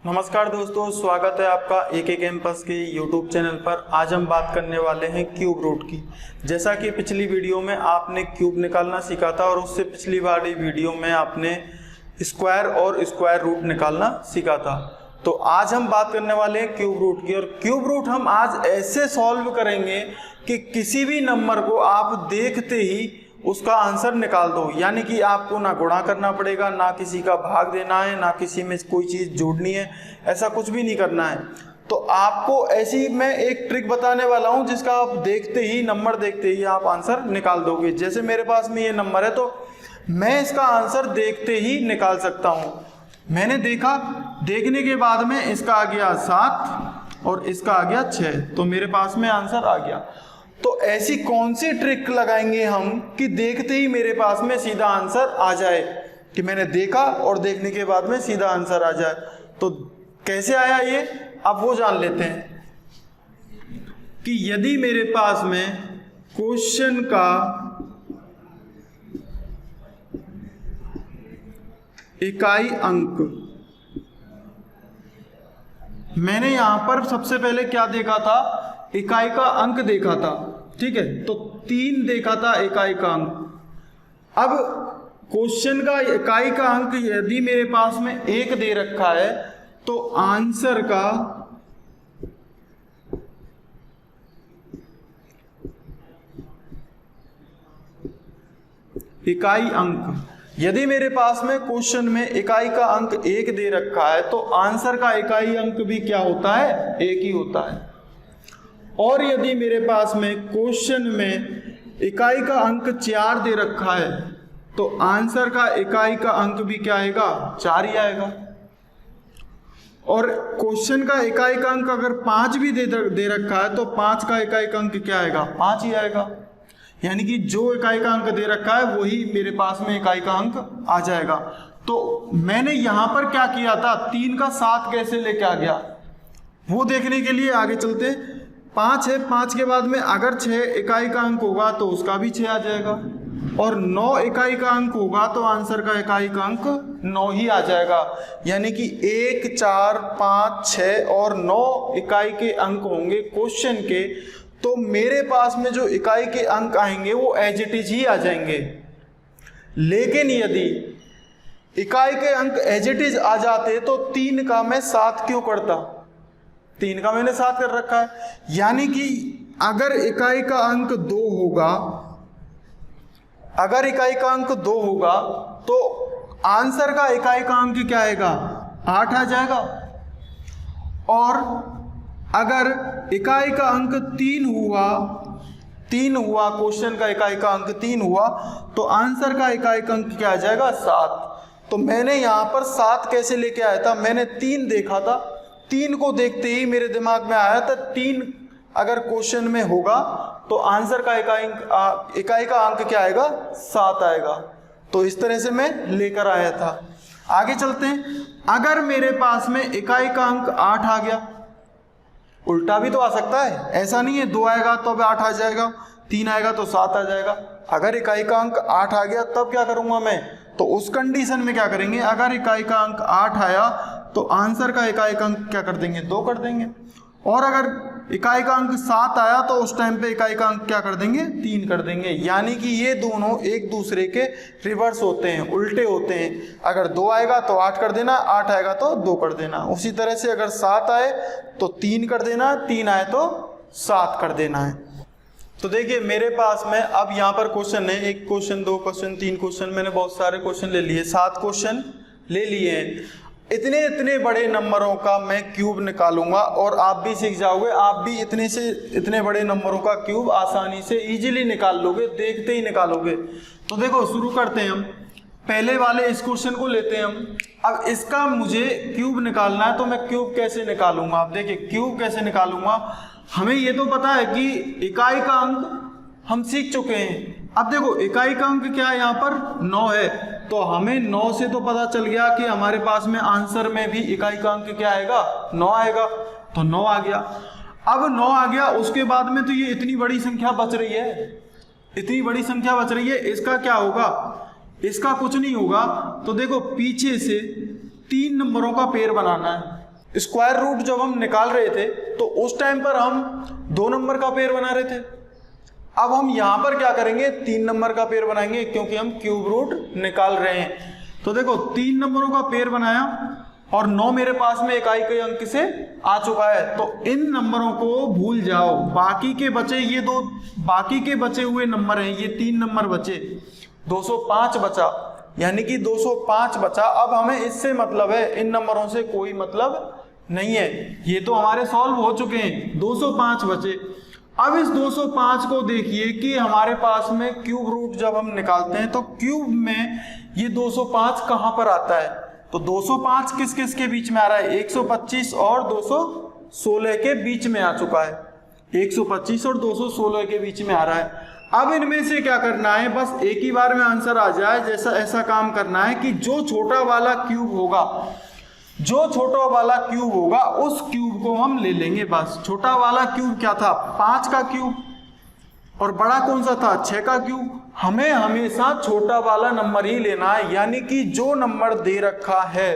नमस्कार दोस्तों, स्वागत है आपका एके कैंपस के यूट्यूब चैनल पर। आज हम बात करने वाले हैं क्यूब रूट की। जैसा कि पिछली वीडियो में आपने क्यूब निकालना सीखा था और उससे पिछली वाली वीडियो में आपने स्क्वायर और स्क्वायर रूट निकालना सीखा था, तो आज हम बात करने वाले हैं क्यूब रूट की। और क्यूब रूट हम आज ऐसे सॉल्व करेंगे कि किसी भी नंबर को आप देखते ही उसका आंसर निकाल दो, यानी कि आपको ना गुणा करना पड़ेगा, ना किसी का भाग देना है, ना किसी में कोई चीज़ जोड़नी है, ऐसा कुछ भी नहीं करना है। तो आपको ऐसी मैं एक ट्रिक बताने वाला हूं जिसका आप देखते ही, नंबर देखते ही आप आंसर निकाल दोगे। जैसे मेरे पास में ये नंबर है तो मैं इसका आंसर देखते ही निकाल सकता हूं। मैंने देखा, देखने के बाद में इसका आ गया 7 और इसका आ गया 6, तो मेरे पास में आंसर आ गया। तो ऐसी कौन सी ट्रिक लगाएंगे हम कि देखते ही मेरे पास में सीधा आंसर आ जाए, कि मैंने देखा और देखने के बाद में सीधा आंसर आ जाए। तो कैसे आया ये, अब वो जान लेते हैं कि यदि मेरे पास में क्वेश्चन का इकाई अंक, मैंने यहां पर सबसे पहले क्या देखा था, इकाई का अंक देखा था, ठीक है, तो 3 देखा था इकाई का अंक। अब क्वेश्चन का इकाई का अंक यदि मेरे पास में 1 दे रखा है तो आंसर का इकाई अंक, यदि मेरे पास में क्वेश्चन में इकाई का अंक 1 दे रखा है तो आंसर का इकाई अंक भी क्या होता है, 1 ही होता है। और यदि मेरे पास में क्वेश्चन में इकाई का अंक 4 दे रखा है तो आंसर का इकाई का अंक भी क्या आएगा, 4 ही आएगा। और क्वेश्चन का इकाई का अंक अगर 5 भी दे रखा है तो 5 का इकाई का अंक क्या आएगा, 5 ही आएगा। यानी कि जो इकाई का अंक दे रखा है वही मेरे पास में इकाई का अंक आ जाएगा। तो मैंने यहां पर क्या किया था, 3 का 7 कैसे लेके आ गया वो देखने के लिए आगे चलते। 5 है, 5 के बाद में अगर 6 इकाई का अंक होगा तो उसका भी 6 आ जाएगा, और 9 इकाई का अंक होगा तो आंसर का इकाई का अंक 9 ही आ जाएगा। यानी कि 1, 4, 5, 6 और 9 इकाई के अंक होंगे क्वेश्चन के, तो मेरे पास में जो इकाई के अंक आएंगे वो एज इट इज ही आ जाएंगे। लेकिन यदि इकाई के अंक एज इट इज आ जाते तो 3 का मैं 7 क्यों करता, 3 का मैंने 7 कर रखा है। यानी कि अगर इकाई का अंक 2 होगा, अगर इकाई का अंक 2 होगा तो आंसर का इकाई का अंक क्या आएगा, 8 आ जाएगा। और अगर इकाई का अंक 3 हुआ, क्वेश्चन का इकाई का अंक 3 हुआ तो आंसर का इकाई का अंक क्या आ जाएगा, 7। तो मैंने यहां पर 7 कैसे लेके आया था, मैंने 3 देखा था, 3 को देखते ही मेरे दिमाग में आया था 3 अगर क्वेश्चन में होगा तो आंसर का इकाई का अंक क्या आएगा, 7 आएगा। तो इस तरह से मैं लेकर आया था। आगे चलते हैं। अगर मेरे पास में इकाई का अंक 8 आ गया, उल्टा भी तो आ सकता है, ऐसा नहीं है 2 आएगा तो अब 8 आ जाएगा, 3 आएगा तो 7 आ जाएगा। अगर इकाई का अंक 8 आ गया तब क्या करूंगा मैं, तो उस कंडीशन में क्या करेंगे, अगर इकाई का अंक 8 आया तो आंसर का इकाई का अंक क्या कर देंगे, 2 कर देंगे। और अगर इकाई का अंक 7 आया तो उस टाइम पे इकाई का अंक क्या कर देंगे, 3 कर देंगे। यानी कि ये दोनों एक दूसरे के रिवर्स होते हैं, उल्टे होते हैं। अगर 2 आएगा तो 8 कर देना, 8 आएगा तो 2 कर देना। उसी तरह से अगर 7 आए तो 3 कर देना, 3 आए तो 7 कर देना है। तो देखिए मेरे पास में अब यहाँ पर क्वेश्चन है, 1 क्वेश्चन, 2 क्वेश्चन, 3 क्वेश्चन, मैंने बहुत सारे क्वेश्चन ले लिए, 7 क्वेश्चन ले लिए हैं। इतने बड़े नंबरों का मैं क्यूब निकालूंगा और आप भी सीख जाओगे, आप भी इतने बड़े नंबरों का क्यूब आसानी से इजीली निकाल लोगे, देखते ही निकालोगे। तो देखो शुरू करते हैं हम, पहले वाले इस क्वेश्चन को लेते हैं हम। अब इसका मुझे क्यूब निकालना है तो मैं क्यूब कैसे निकालूंगा, आप देखिए क्यूब कैसे निकालूंगा। हमें ये तो पता है कि इकाई का अंक हम सीख चुके हैं। अब देखो इकाई का अंक क्या है, यहाँ पर 9 है, तो हमें 9 से तो पता चल गया कि हमारे पास में आंसर में भी इकाई का अंक क्या आएगा, 9 आएगा, तो 9 आ गया। अब 9 आ गया, उसके बाद में तो ये इतनी बड़ी संख्या बच रही है, इतनी बड़ी संख्या बच रही है, इसका क्या होगा, इसका कुछ नहीं होगा। तो देखो पीछे से 3 नंबरों का पेयर बनाना है। स्क्वायर रूट जब हम निकाल रहे थे तो उस टाइम पर हम 2 नंबर का पेयर बना रहे थे। अब हम यहां पर क्या करेंगे, 3 नंबर का पेयर बनाएंगे, क्योंकि हम क्यूब रूट निकाल रहे हैं। तो देखो 3 नंबरों का पेयर बनाया और 9 मेरे पास में इकाई के अंक से आ चुका है। तो इन नंबरों को भूल जाओ, बाकी के बचे ये 2, बाकी के बचे हुए नंबर हैं, ये 3 नंबर बचे, 205 बचा, यानी कि 205 बचा। अब हमें इससे मतलब है, इन नंबरों से कोई मतलब नहीं है, ये तो हमारे सॉल्व हो चुके हैं। 205 बचे। अब इस 205 को देखिए कि हमारे पास में क्यूब रूट जब हम निकालते हैं तो क्यूब में ये 205 कहां पर आता है। तो 205 किस किस के बीच में आ रहा है, 125 और 216 के बीच में आ चुका है। 125 और 216 के बीच में आ रहा है। अब इनमें से क्या करना है, बस एक ही बार में आंसर आ जाए, जैसा ऐसा काम करना है कि जो छोटा वाला क्यूब होगा, जो छोटा वाला क्यूब होगा उस क्यूब को हम ले लेंगे। बस छोटा वाला क्यूब क्या था, 5 का क्यूब, और बड़ा कौन सा था, 6 का क्यूब। हमें हमेशा छोटा वाला नंबर ही लेना है, यानी कि जो नंबर दे रखा है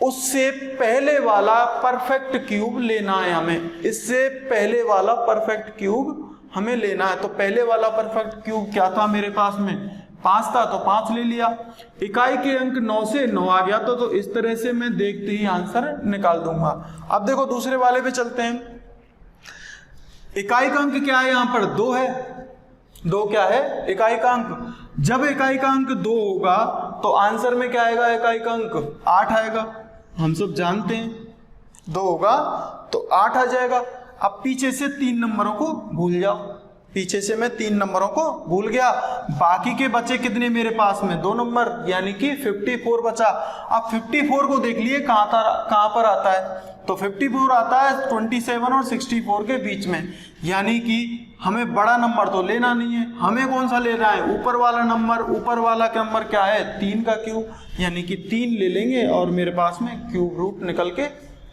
उससे पहले वाला परफेक्ट क्यूब लेना है हमें। इससे पहले वाला परफेक्ट क्यूब हमें लेना है। तो पहले वाला परफेक्ट क्यूब क्या था मेरे पास में, 5 था, तो 5 ले लिया। इकाई के अंक 9 से 9 आ गया, तो इस तरह से मैं देखते ही आंसर निकाल दूंगा। अब देखो दूसरे वाले पे चलते हैं। इकाई का अंक क्या है, यहां पर 2 है। 2 क्या है, इकाई का अंक। जब इकाई का अंक 2 होगा तो आंसर में क्या आएगा, इकाई का अंक 8 आएगा। हम सब जानते हैं 2 होगा तो 8 आ जाएगा। अब पीछे से 3 नंबरों को भूल जाओ, पीछे से मैं 3 नंबरों को भूल गया। बाकी के बचे कितने मेरे पास में, 2 नंबर, यानी कि 54 बचा। अब 54 को देख लिए कहां पर आता है, तो 54 आता है 27 और 64 के बीच में, यानी कि हमें बड़ा नंबर तो लेना नहीं है। हमें कौन सा लेना है, ऊपर वाला नंबर। ऊपर वाला नंबर क्या है, 3 का क्यूब, यानी कि 3 ले लेंगे और मेरे पास में क्यूब रूट निकल के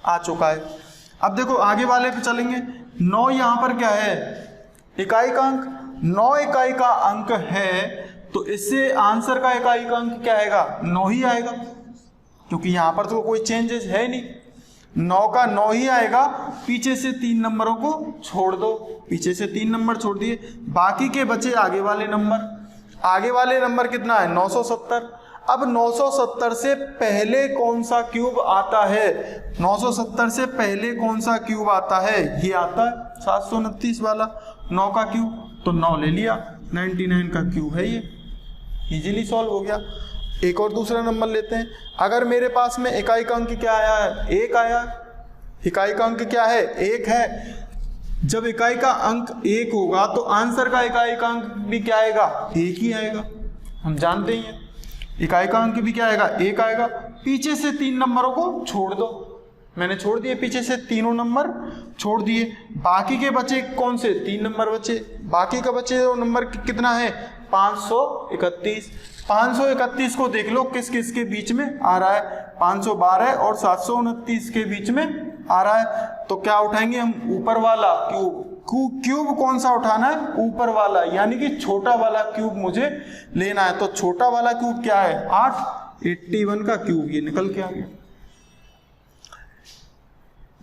आ चुका है। अब देखो आगे वाले पे चलेंगे। 9 यहाँ पर क्या है, इकाई का अंक। 9 इकाई का अंक है, तो इससे आंसर का इकाई का अंक क्या आएगा, 9 ही आएगा, क्योंकि यहाँ पर तो कोई चेंजेस है नहीं। 9 का 9 ही आएगा। पीछे से 3 नंबरों को छोड़ दो, पीछे से 3 नंबर छोड़ दिए, बाकी के बचे आगे वाले नंबर। आगे वाले नंबर कितना है, 970। अब 970 से पहले कौन सा क्यूब आता है, 970 से पहले कौन सा क्यूब आता है, ये आता है 729 वाला 9 का क्यूब। तो 9 ले लिया, 99 का क्यूब है ये, इजीली सॉल्व हो गया। एक और दूसरा नंबर लेते हैं। अगर मेरे पास में इकाई का अंक क्या आया है, 1 आया। इकाई का अंक क्या है, 1 है। जब इकाई का अंक 1 होगा तो आंसर का इकाई का अंक भी क्या आएगा, 1 ही आएगा, हम जानते ही हैं। इकाई का अंक भी क्या आएगा, 1 आएगा। पीछे से 3 नंबरों को छोड़ दो, मैंने छोड़ दिए, पीछे से तीनों नंबर छोड़ दिए। बाकी के बचे कौन से, 3 नंबर बचे। बाकी का बचे नंबर कितना है, 531। 531 को देख लो किस किस के बीच में आ रहा है, 512 और 729 के बीच में आ रहा है। तो क्या उठाएंगे हम, ऊपर वाला क्यूब। क्यूब कौन सा उठाना है, ऊपर वाला, यानी कि छोटा वाला क्यूब मुझे लेना है। तो छोटा वाला क्यूब क्या है, 8, 81 का क्यूब ये निकल के आ गया।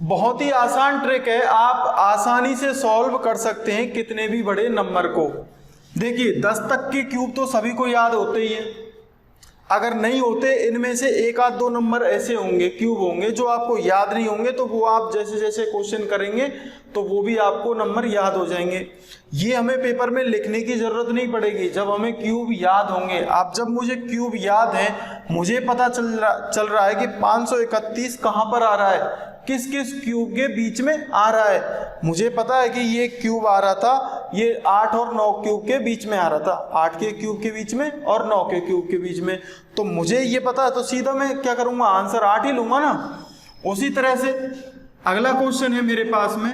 बहुत ही आसान ट्रिक है, आप आसानी से सॉल्व कर सकते हैं कितने भी बड़े नंबर को। देखिए 10 तक के क्यूब तो सभी को याद होते ही है। अगर नहीं होते, इनमें से 1 आध 2 नंबर ऐसे होंगे, क्यूब होंगे जो आपको याद नहीं होंगे, तो वो आप जैसे जैसे क्वेश्चन करेंगे तो वो भी आपको नंबर याद हो जाएंगे। ये हमें पेपर में लिखने की जरूरत नहीं पड़ेगी जब हमें क्यूब याद होंगे। आप जब मुझे क्यूब याद है, मुझे पता चल रहा है कि 531 कहाँ पर आ रहा है, किस किस क्यूब के बीच में आ रहा है। मुझे पता है कि ये क्यूब आ रहा था, ये 8 और 9 क्यूब के बीच में आ रहा था, 8 के क्यूब के बीच में और 9 के क्यूब के बीच में। तो मुझे ये पता है, तो सीधा मैं क्या करूँगा, आंसर 8 ही लूँगा ना। उसी तरह से अगला क्वेश्चन है मेरे पास में,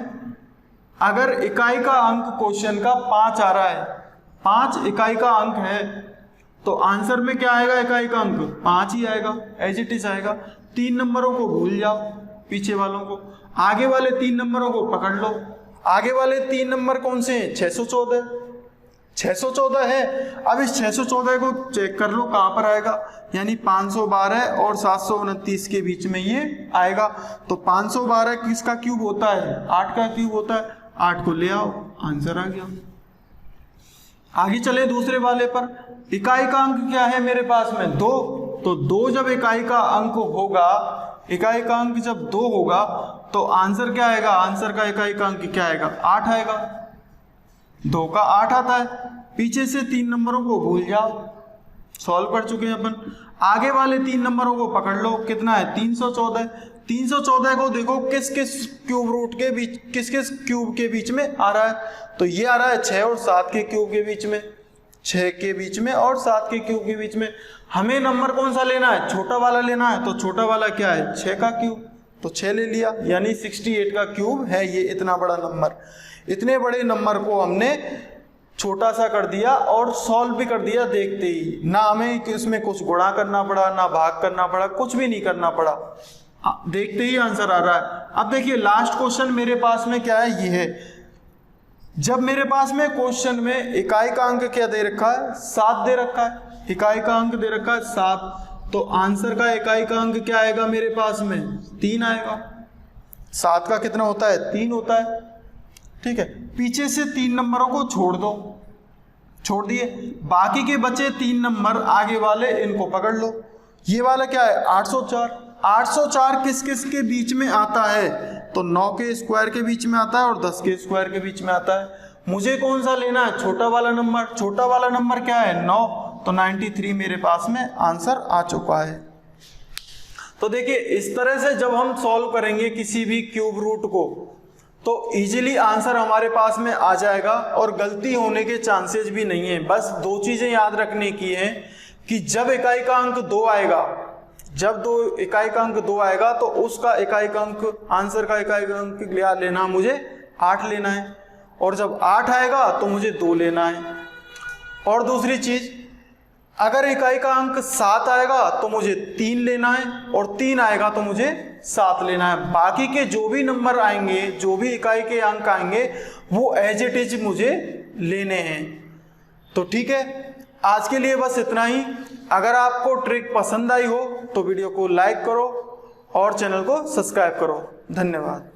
अगर इकाई का अंक क्वेश्चन का 5 आ रहा है, 5 इकाई का अंक है, तो आंसर में क्या आएगा, इकाई का अंक 5 ही आएगा, एज इट इज आएगा। 3 नंबरों को भूल जाओ, पीछे वालों को, आगे वाले 3 नंबरों को पकड़ लो। आगे वाले 3 नंबर कौन से हैं, 614। 614 है। अब इस 614 को चेक कर लो कहाँ पर आएगा, यानी 512 और 729 के बीच में ये आएगा। तो 512 किसका क्यूब होता है, 8 का क्यूब होता है। 8 को ले आओ, आंसर आ गया। आगे चले दूसरे वाले पर। इकाई का अंक क्या है मेरे पास में, 2। तो 2 जब इकाई का अंक होगा, इकाई का अंक जब 2 होगा तो आंसर क्या आएगा, आंसर का इकाई का अंक क्या आएगा, 8 आएगा। 2 का 8 आता है। पीछे से 3 नंबरों को भूल जाओ, सॉल्व कर चुके हैं अपन। आगे वाले 3 नंबरों को पकड़ लो, कितना है 314। 314 को देखो किस किस क्यूब रूट के बीच, किस किस क्यूब के बीच में आ रहा है। तो ये आ रहा है 6 और 7 के क्यूब के बीच में, 6 के बीच में और 7 के क्यूब के बीच में। हमें नंबर कौन सा लेना है, छोटा वाला लेना है। तो छोटा वाला क्या है, 6 का क्यूब, तो 6 ले लिया, यानी 68 का क्यूब है ये इतना बड़ा नंबर। इतने बड़े नंबर को हमने छोटा सा कर दिया और सॉल्व भी कर दिया देखते ही, ना हमें इसमें कुछ गुणा करना पड़ा, ना भाग करना पड़ा, कुछ भी नहीं करना पड़ा, देखते ही आंसर आ रहा है। अब देखिए लास्ट क्वेश्चन मेरे पास में क्या है, ये है। जब मेरे पास में क्वेश्चन में इकाई का अंक क्या दे रखा है, 7 दे रखा है, इकाई का अंक दे रखा है 7, तो आंसर का इकाई का अंक क्या आएगा मेरे पास में, 3 आएगा। 7 का कितना होता है, 3 होता है, ठीक है। पीछे से 3 नंबरों को छोड़ दो, छोड़ दिए, बाकी के बचे 3 नंबर आगे वाले, इनको पकड़ लो। ये वाला क्या है, 804। 804 किस किस के बीच में आता है, तो 9 के स्क्वायर के बीच में आता है और 10 के स्क्वायर के बीच में आता है। मुझे कौन सा लेना है, छोटा वाला नंबर। छोटा वाला नंबर क्या है, 9, तो 93 मेरे पास में आंसर आ चुका है। तो देखिए इस तरह से जब हम सॉल्व करेंगे किसी भी क्यूब रूट को, तो इजीली आंसर हमारे पास में आ जाएगा और गलती होने के चांसेस भी नहीं है। बस 2 चीजें याद रखने की है कि जब इकाई का अंक 2 आएगा, जब इकाई का अंक 2 आएगा तो उसका इकाई का अंक, आंसर का इकाई का अंक क्या लेना, मुझे 8 लेना है। और जब 8 आएगा तो मुझे 2 लेना है। और दूसरी चीज, अगर इकाई का अंक 7 आएगा तो मुझे 3 लेना है, और 3 आएगा तो मुझे 7 लेना है। बाकी के जो भी नंबर आएंगे, जो भी इकाई के अंक आएंगे, वो एज इट इज मुझे लेने हैं। तो ठीक है, आज के लिए बस इतना ही। अगर आपको ट्रिक पसंद आई हो तो वीडियो को लाइक करो और चैनल को सब्सक्राइब करो। धन्यवाद।